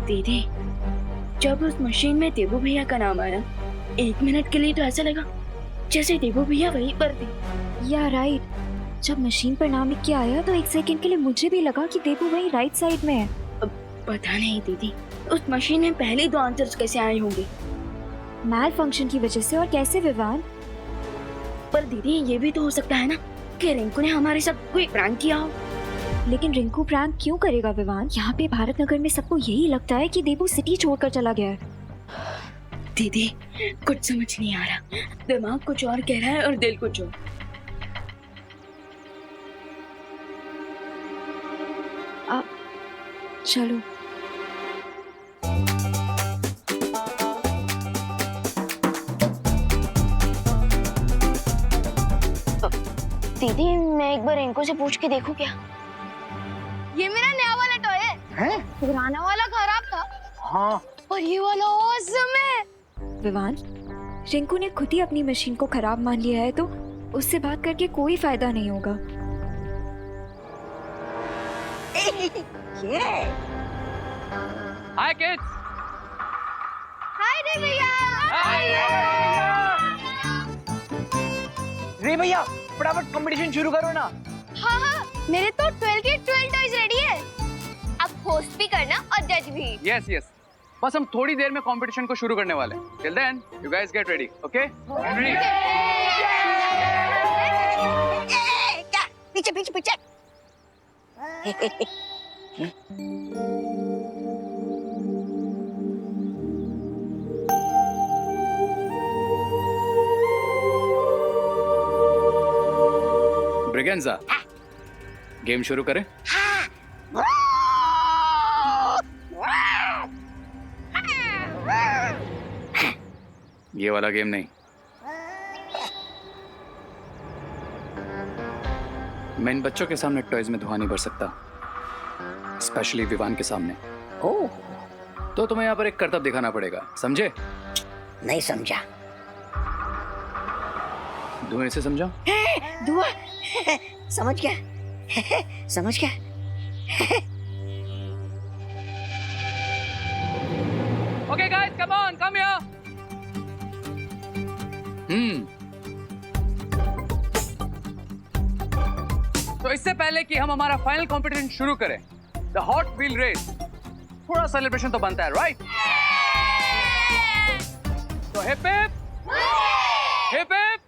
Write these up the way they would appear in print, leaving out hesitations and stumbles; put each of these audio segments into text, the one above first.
दीदी, जब उस मशीन में देवू भैया का नाम आया, 1 मिनट के लिए तो ऐसा लगा जैसे देवू भैया वहीं पर थे। या राइट, जब मशीन पर नाम लिख के आया तो 1 सेकंड के लिए मुझे भी लगा कि देवू वहीं राइट साइड में है। पता नहीं दीदी, उस मशीन में पहले 2 आंसर्स कैसे आए होंगे। मैल फंक्शन की वजह से, और कैसे विवान? पर दीदी ये भी तो हो सकता है ना कि रिंकू ने हमारे साथ कोई प्रैंक किया हो। लेकिन रिंकू प्रैंक क्यों करेगा विवान? यहाँ पे भारत नगर में सबको यही लगता है कि देवू सिटी छोड़कर चला गया है। दीदी कुछ समझ नहीं आ रहा, दिमाग कुछ और कह रहा है और दिल कुछ और। चलो। दीदी मैं एक बार रिंकू से पूछ के देखूं क्या? ये मेरा नया वाला टॉय है। पुराना वाला खराब था। हाँ। और ये वाला ऑसम है। विवान, रिंकू ने खुद ही अपनी मशीन को खराब मान लिया है, तो उससे बात करके कोई फायदा नहीं होगा। हाय किड्स। हाय रे भैया। रे भैया फटाफट कंपटीशन शुरू करो ना। हाँ हाँ, मेरे तो 12 के 12 टॉयज रेडी है। अब होस्ट भी करना और जज भी। यस यस, बस हम थोड़ी देर में कंपटीशन को शुरू करने वाले हैं। Till then you guys get ready, okay? पीछे पीछे पीछे। ब्रिगेंजा, गेम शुरू करें? ये वाला गेम नहीं। मैं इन बच्चों के सामने टॉयज में धुआं नहीं भर सकता, स्पेशली विवान के सामने। ओह, तो तुम्हें यहाँ पर एक करतब दिखाना पड़ेगा, समझे? नहीं समझा। धुएं से समझा? दुआ समझ गया। समझ गया। Okay guys, come on, come here. तो इससे पहले कि हम हमारा फाइनल कंपटीशन शुरू करें, द हॉट व्हील रेस, थोड़ा सेलिब्रेशन तो बनता है, राइट? तो हिप हिप हिप हिप।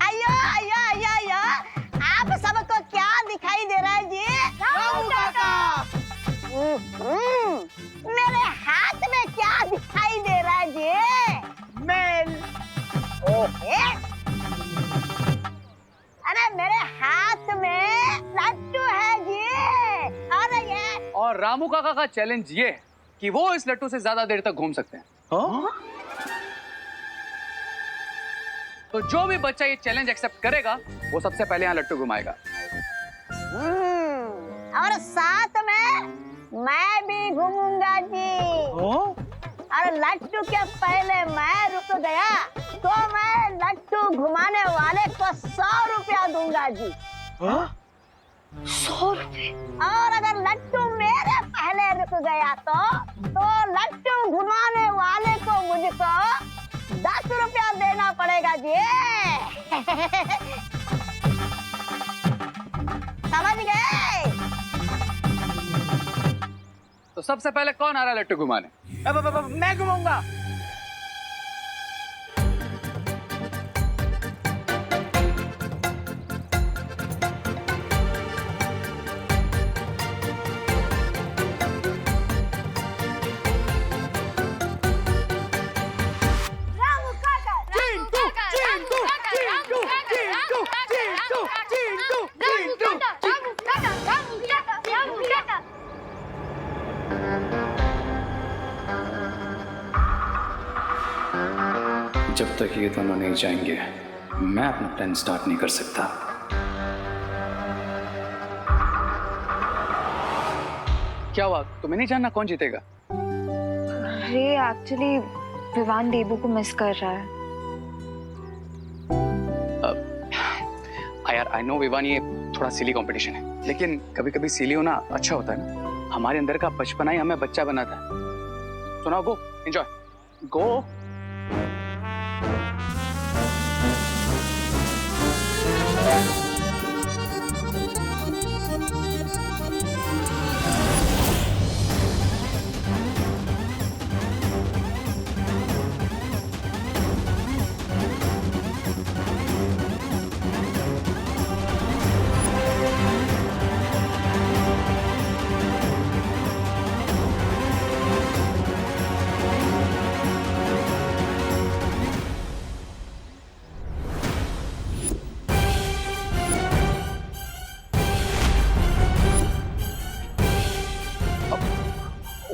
अयो अयो अयो अयो, आप सबको क्या दिखाई दे रहा है जी? रामू काका। मेरे हाथ में क्या दिखाई दे रहा है जी? मेल। ओके। अरे मेरे हाथ में लड्डू है जी। अरे ये और रामू काका का चैलेंज ये है कि वो इस लट्टू से ज्यादा देर तक घूम सकते हैं। हाँ? तो जो भी बच्चा ये चैलेंज एक्सेप्ट करेगा, वो सबसे पहले यहाँ लट्टू घुमाएगा। और साथ में मैं भी घूमूंगा जी। और लट्टू के पहले मैं रुक गया तो मैं लट्टू घुमाने वाले को 100 रुपया दूंगा जी। 100 रुपए? और अगर लट्टू मेरे पहले रुक गया तो लट्टू घुमाने वाले को मुझको 10 रुपया देना पड़ेगा जी। समझ गए? तो सबसे पहले कौन आ रहा है लट्टू घुमाने? मैं घुमाऊंगा। रामू काका। चिंटू चिंटू चिंटू चिंटू चिंटू चिंटू चिंटू। रामू काका रामू काका रामू काका। जब तक ये दोनों नहीं जाएंगे, मैं अपना प्लान स्टार्ट नहीं कर सकता। क्या हुआ? तुम्हें नहीं जानना कौन जीतेगा? अरे एक्चुअली विवान देवू को मिस कर रहा है। यार आई नो विवान, ये थोड़ा सिली कंपटीशन है, लेकिन कभी कभी सिली होना अच्छा होता है ना। हमारे अंदर का बचपना ही हमें बच्चा बनाता है। तो ना go, enjoy, go.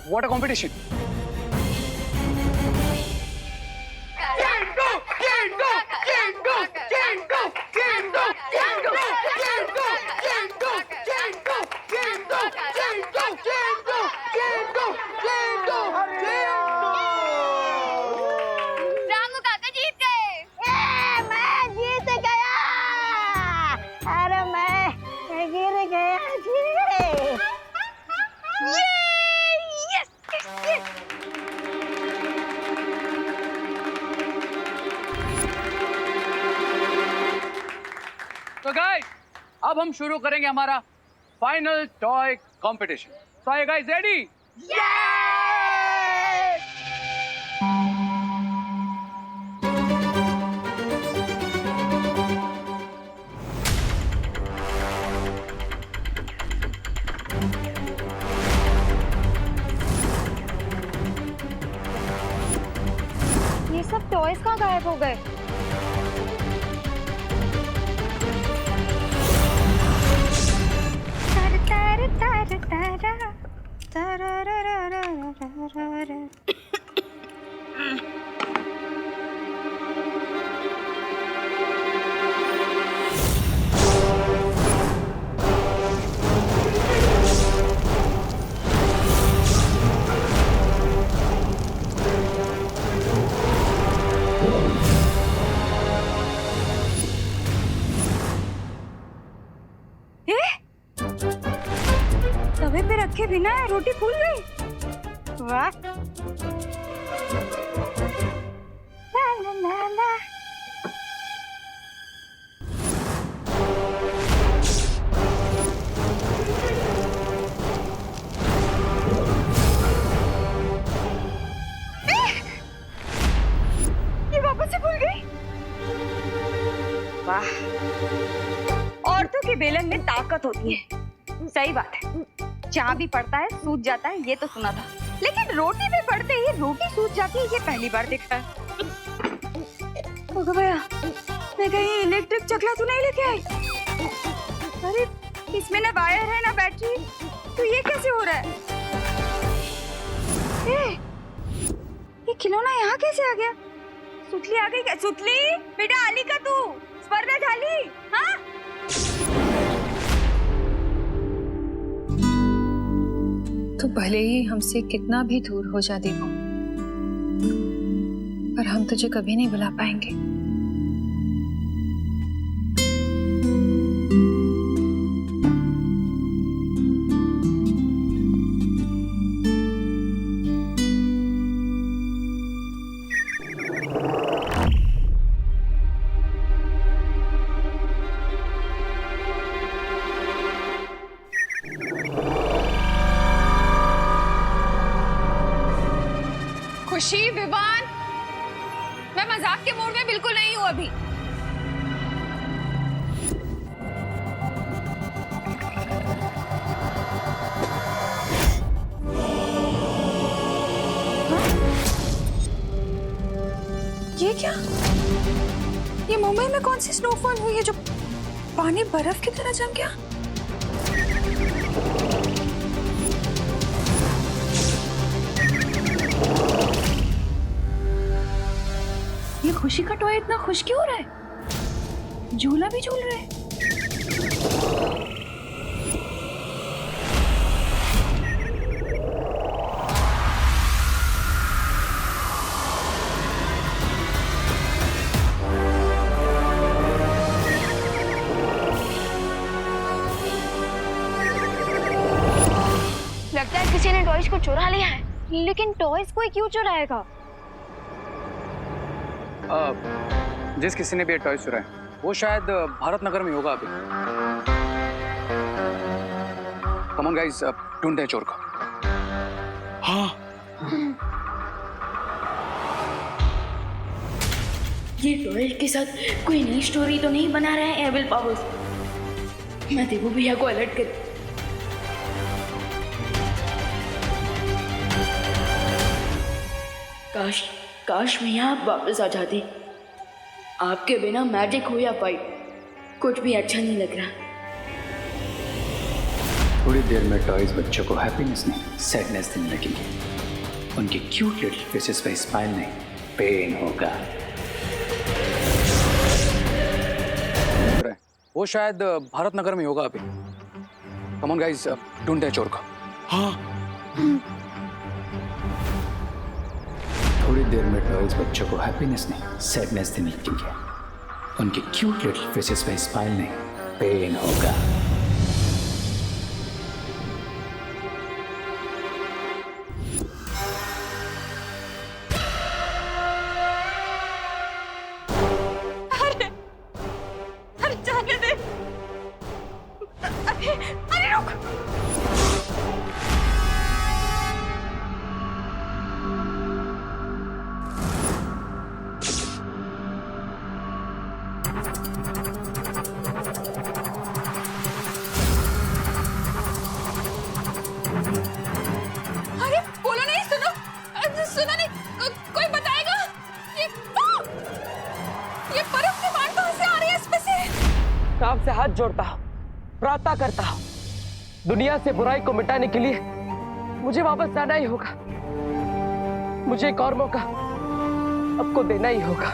What a competition! Ramu काका जीत गए। मैं जीत गया। अरे मैं गिर गया जी। तो गाइस, अब हम शुरू करेंगे हमारा फाइनल टॉय कंपटीशन। तो आर यू गाइस रेडी? ये सब टॉयज कहाँ गायब हो गए? तवे पे रखे बिना रोटी फूल गई। वाह। ला ला ला ला। ये वापस से फूल गई। वाह, औरतों के बेलन में ताकत होती है। सही बात है, जहाँ भी पड़ता है सूज जाता है, ये तो सुना था, लेकिन रोटी पे पड़ते ही रोटी सूज जाती है, ये पहली बार देखा है। ओके भैया, मैं कहीं इलेक्ट्रिक चकला तो नहीं लेके आई? अरे इसमें ना वायर है ना बैटरी, तो ये कैसे हो रहा है? ये खिलौना यहाँ कैसे आ गया? सुतली आ गई क्या? सुतली बेटा, आली का तू स्पर्धा झाली? हाँ, तो भले ही हमसे कितना भी दूर हो जा दीपू, पर हम तुझे कभी नहीं भुला पाएंगे। खुशी, विवान, मैं मजाक के मूड में बिल्कुल नहीं हूँ अभी। ये क्या? ये मुंबई में कौन सी स्नोफॉल हुई है जो पानी बर्फ की तरह जम गया? ये खुशी का टॉय इतना खुश क्यों हो रहा है? झूला भी झूल रहा है। किसी ने टॉयज को चुरा लिया है। लेकिन टॉयज कोई क्यों चुराएगा? जिस किसी ने भी टॉय चुराए वो शायद भारत नगर में होगा अभी। कम ऑन गाइस, ढूंढते हैं चोर को। हाँ ये टॉयज के साथ कोई नई स्टोरी तो नहीं बना रहे हैं एविल पावर्स। मैं देवू भैया को अलर्ट कर। काश भैया आप वापस आ जाते। आपके बिना मैजिक हो या फाइट कुछ भी अच्छा नहीं लग रहा। थोड़ी देर में टॉयज बच्चों को हैप्पीनेस नहीं सैडनेस देने लगेंगे। उनके क्यूट लिटिल फेसेस पे स्माइल नहीं पेन होगा। वो शायद भारत नगर में होगा अभी। कम ऑन गाइस, ढूंढते हैं चोर को। हाँ थोड़ी देर में टॉयज बच्चों को हैप्पीनेस नहीं सैडनेस देने लगेंगे। उनके क्यूट लिटिल फेसेस पे स्माइल नहीं पेन होगा। अरे जाने दे। अरे रुक। अरे बोलो नहीं, सुनो सुनो नहीं, कोई बताएगा? ये बर्फ की बाढ़ कहाँ से आ रही है इसमें से? सांप से हाथ जोड़ता हूँ, प्रार्थना करता हूँ। दुनिया से बुराई को मिटाने के लिए मुझे वापस जाना ही होगा। मुझे एक और मौका आपको देना ही होगा।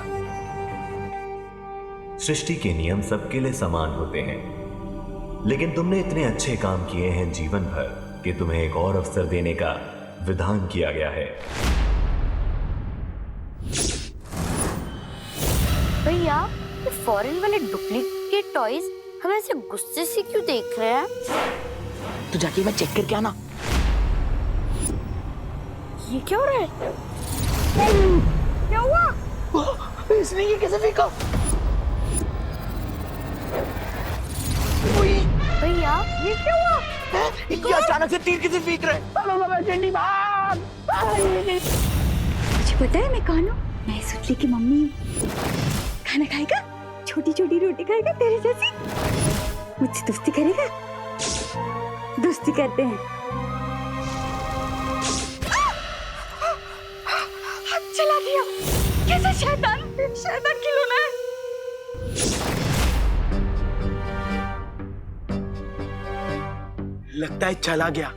सृष्टि के नियम सबके लिए समान होते हैं, लेकिन तुमने इतने अच्छे काम किए हैं जीवन भर कि तुम्हें एक और अवसर देने का विधान किया गया है। भैया, ये फॉरेन वाले डुप्लीकेट टॉयज हमें ऐसे गुस्से से क्यों देख रहे हैं? तू जाके मैं चेक करके आना। ये क्या हो रहा है? क्या हुआ? इसने ये कैसे फेंका? भैया, ये क्या हुआ? ये अचानक से तीर किसे फेंक रहे? चंडी भाग! मुझे पता है मैं कौन हूँ। मैं सुटली की मम्मी हूँ। खाना खाएगा? छोटी छोटी रोटी खाएगा तेरे जैसी? मुझसे दोस्ती करेगा? दोस्ती करते हैं। हाथ चला दिया। कैसा शैतान खिलौना है। लगता है चला गया।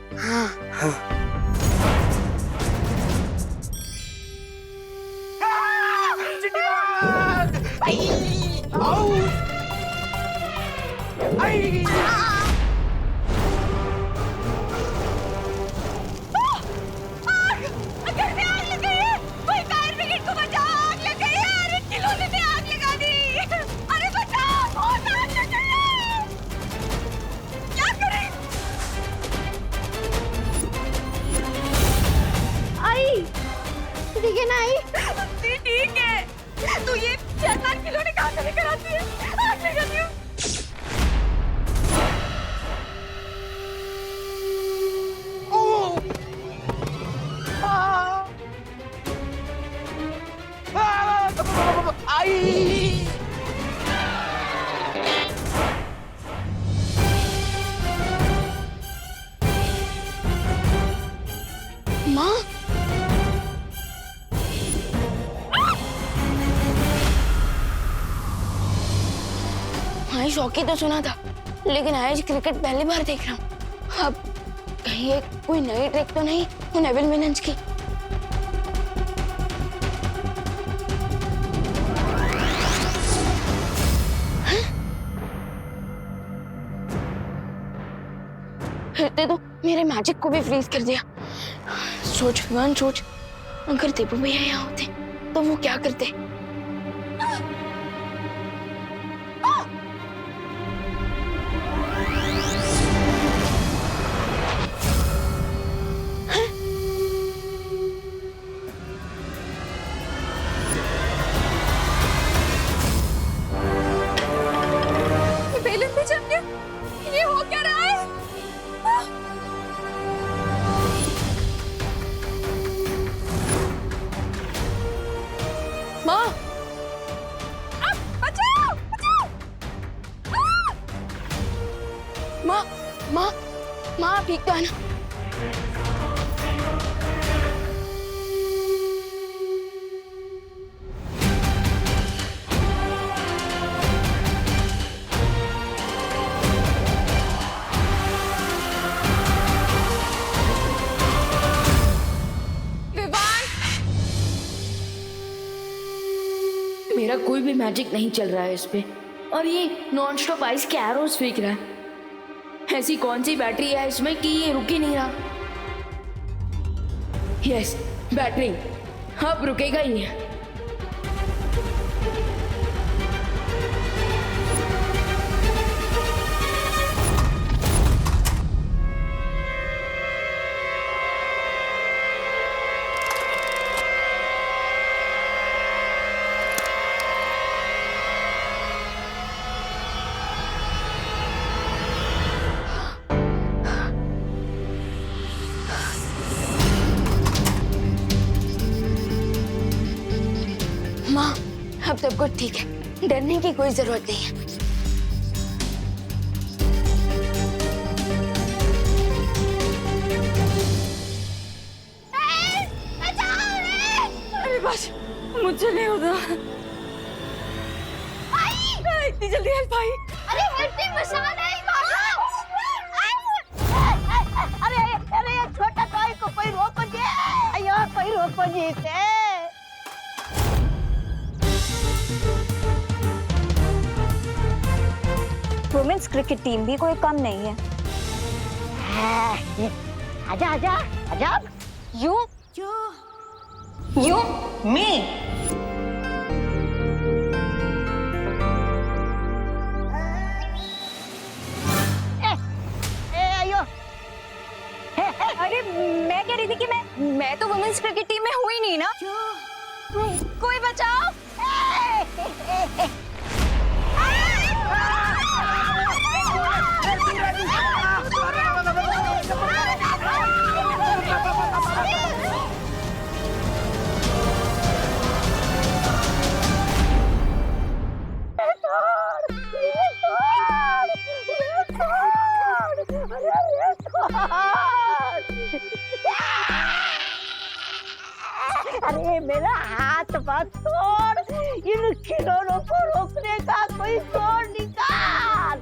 ठीक है ना आई? ठीक है। तू ये शैतान खिलौने कहाँ से लेकर आती है? आग लगाती हूँ। माँ, हाँ शौकी तो सुना था, लेकिन आज क्रिकेट पहली बार देख रहा हूँ। अब कहीं ये कोई नई ट्रिक तो नहीं उन एविल विलन्स की? फिरते तो मेरे मैजिक को भी फ्रीज कर दिया। सोच भगवान सोच, अगर देवू भैया यहाँ होते तो वो क्या करते? सब ठीक तो है ना? मेरा कोई भी मैजिक नहीं चल रहा है इस पे, और ये नॉन स्टॉप आइस के एरोस फेंक रहा है। ऐसी कौन सी बैटरी है इसमें कि ये रुक ही नहीं रहा? यस, बैटरी अब रुकेगा ही नहीं। माँ, अब सब कुछ ठीक है, डरने की कोई जरूरत नहीं है। अरे बस, मुझसे नहीं होता। इतनी जल्दी हेल्प आई? अरे हेल्पिंग मशीन है, भागो! अरे अरे ये छोटा टॉय को कोई रोको जी, अयो कोई रोको जी इसे। वुमेन्स क्रिकेट टीम भी कोई कम नहीं है। आजा आजा आजा। यू यू मी अयो। अरे मैं कह रही थी कि मैं तो वुमेन्स क्रिकेट टीम में हुई नहीं ना। कोई बचाओ। अरे मेरा हाथ मत तोड़, इन खिलौनों को रोकने का कोई तोड़ निकाल।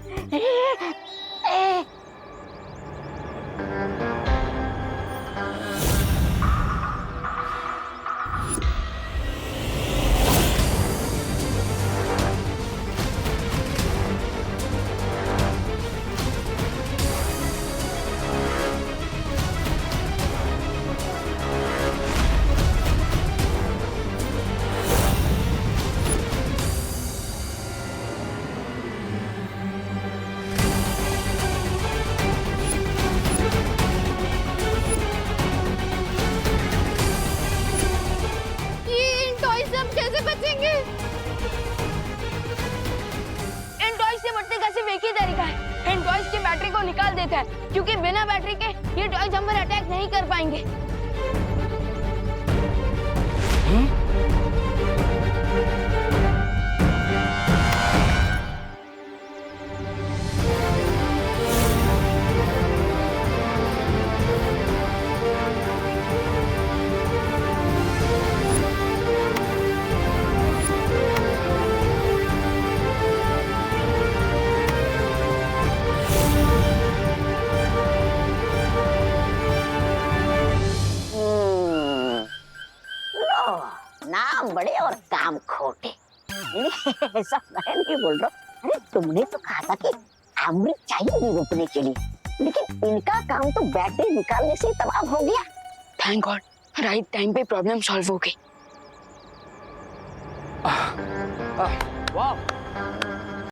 बैटरी को निकाल देता है, क्योंकि बिना बैटरी के ये टॉयज हम पर अटैक नहीं कर पाएंगे। नाम बड़े और काम खोटे। ऐसा मैं नहीं बोल रहा। अरे तुमने तो कहा था कि अमृत चाहिए नहीं रोकने के लिए, लेकिन इनका काम तो बैटरी निकालने से तबाह हो गया। थैंक गॉड, राइट टाइम पे प्रॉब्लम सॉल्व हो गई। वाह,